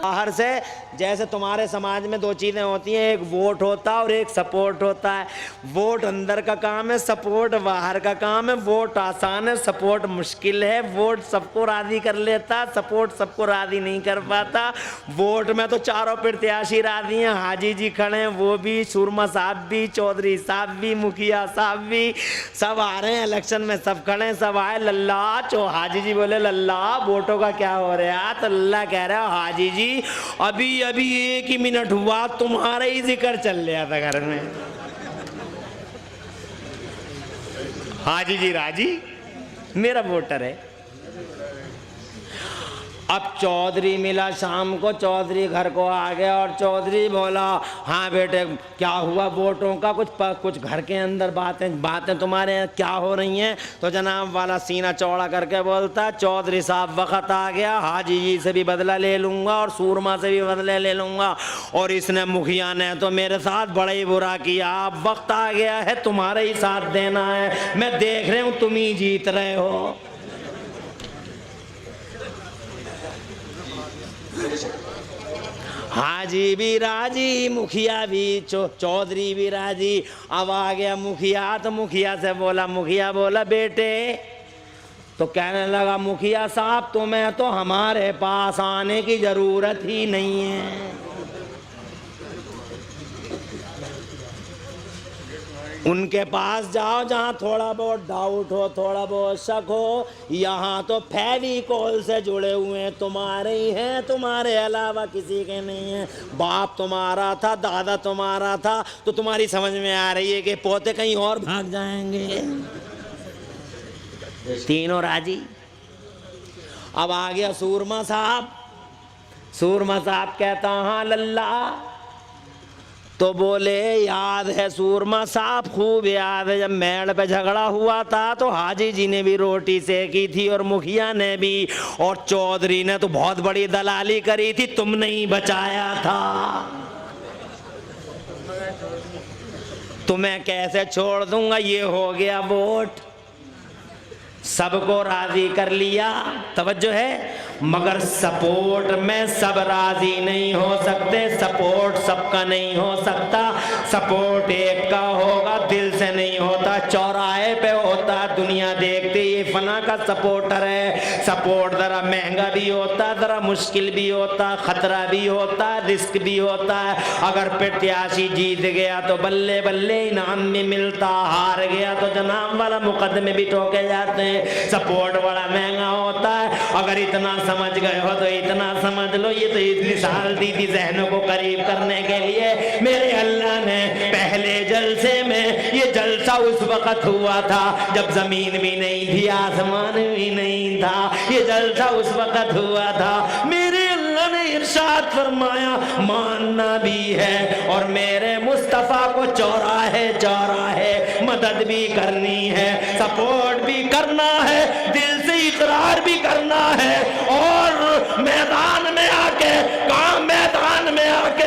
बाहर से जैसे तुम्हारे समाज में दो चीज़ें होती हैं, एक वोट होता है और एक सपोर्ट होता है। वोट अंदर का काम है, सपोर्ट बाहर का काम है। वोट आसान है, सपोर्ट मुश्किल है। वोट सबको राज़ी कर लेता, सपोर्ट सबको राज़ी नहीं कर पाता। वोट में तो चारों प्रत्याशी राज़ी हैं, हाजी जी खड़े हैं, वो भी, सुरमा साहब भी, चौधरी साहब भी, मुखिया साहब भी, सब आ रहे हैं इलेक्शन में, सब खड़े हैं, सब आए। लल्ला हाजी जी बोले लल्ला वोटों का क्या हो रहा है? तो लल्ला कह रहा है हाजी जी अभी अभी 1 ही मिनट हुआ, तुम्हारा ही जिक्र चल रहा था घर में। हाजी जी राजी, मेरा वोटर है। अब चौधरी मिला शाम को, चौधरी घर को आ गया और चौधरी बोला हाँ बेटे क्या हुआ वोटों का? कुछ घर के अंदर बातें तुम्हारे क्या हो रही हैं? तो जनाब वाला सीना चौड़ा करके बोलता चौधरी साहब वक्त आ गया, हाजी जी से भी बदला ले लूँगा और सूरमा से भी बदला ले लूँगा, और इसने मुखिया ने तो मेरे साथ बड़ा ही बुरा किया। अब वक्त आ गया है तुम्हारे ही साथ देना है, मैं देख रहा हूँ तुम ही जीत रहे हो। हाजी भी राजी, मुखिया भी, चौधरी भी राजी। अब आ गया मुखिया, तो मुखिया से बोला, मुखिया बोला बेटे, तो कहने लगा मुखिया साहब तुम्हें तो हमारे पास आने की जरूरत ही नहीं है, उनके पास जाओ जहाँ थोड़ा बहुत डाउट हो, थोड़ा बहुत शक हो। यहाँ तो फेविकोल से जुड़े हुए हैं, तुम्हारे ही हैं, तुम्हारे अलावा किसी के नहीं है। बाप तुम्हारा था, दादा तुम्हारा था, तो तुम्हारी समझ में आ रही है कि पोते कहीं और भाग जाएंगे। तीनों राजी। अब आ गया सूरमा साहब। सूरमा साहब कहता हाँ लल्ला, तो बोले याद है सूरमा साहब, खूब याद है, जब मेड़ पे झगड़ा हुआ था तो हाजी जी ने भी रोटी सेकी थी और मुखिया ने भी, और चौधरी ने तो बहुत बड़ी दलाली करी थी, तुमने ही बचाया था। तुम्हें कैसे छोड़ दूंगा? ये हो गया वोट, सबको राजी कर लिया, तवज्जो है, मगर सपोर्ट में सब राजी नहीं हो सकते, सपोर्ट सबका नहीं हो सकता। सपोर्ट एक का होगा, दिल से नहीं होता, चौराहे पे होता, दुनिया देखते ये फना का सपोर्टर है। सपोर्ट जरा महंगा भी होता, जरा मुश्किल भी होता, खतरा भी होता, रिस्क भी होता है। अगर प्रत्याशी जीत गया तो बल्ले बल्ले इनाम भी मिलता, हार गया तो जनाब वाला मुकदमे भी ठोके जाते हैं। सपोर्ट बड़ा महंगा होता है। अगर इतना समझ गए हो तो इतना समझ लो, ये तो इतनी साल दी थी जहनों को करीब करने के लिए मेरे अल्लाह ने पहले जलसे में, ये जलसा उस वक्त हुआ था जब जमीन भी नहीं थी, आसमान भी नहीं था, ये जलसा उस वक्त हुआ था। मेरे अल्लाह ने इरशाद फरमाया मानना भी है और मेरे मुस्तफ़ा को चौराहे चौराहे मदद भी करनी है, सपोर्ट भी करना है, दिल से इकरार भी करना है, और मैदान में आके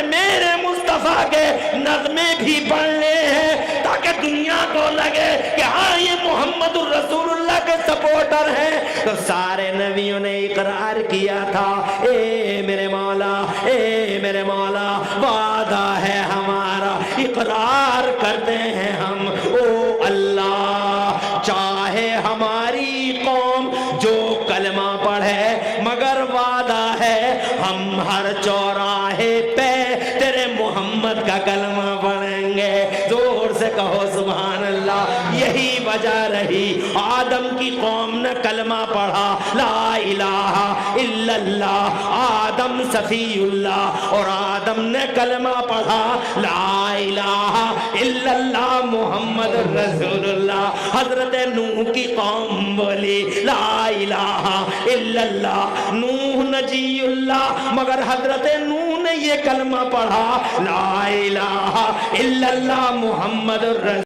मेरे मुस्तफ़ा के नज़्मे भी पढ़ने हैं, ताकि दुनिया को लगे कि हाँ ये मोहम्मद रसूलुल्लाह के सपोर्टर हैं। तो सारे नबियों ने इकरार किया था, ए मेरे मौला, ए मेरे मौला, वादा है हमारा, इकरार करते हैं हम, ओ अल्लाह, चाहे हमारी कौम जो कलमा पढ़े, मगर वादा है हम हर चौराहे पे तेरे मोहम्मद का कलमा पढ़ेंगे। जोर से कहो सुभान अल्लाह। यही वजह रही आदम की कौम ने कलमा पढ़ा, ला इलाहा इल्लल्लाह, आदम सफीउल्लाह, और आदम ने कलमा पढ़ा ला इलाहा इल्लल्लाह मुहम्मद रसूलुल्लाह। हजरत नूह की कौम बोली ला इलाहा इल्लल्लाह, नूह नजीउल्लाह, मगर हजरत नूह ने ये कलमा पढ़ा ला इलाहा इल्लल्लाह मुहम्मद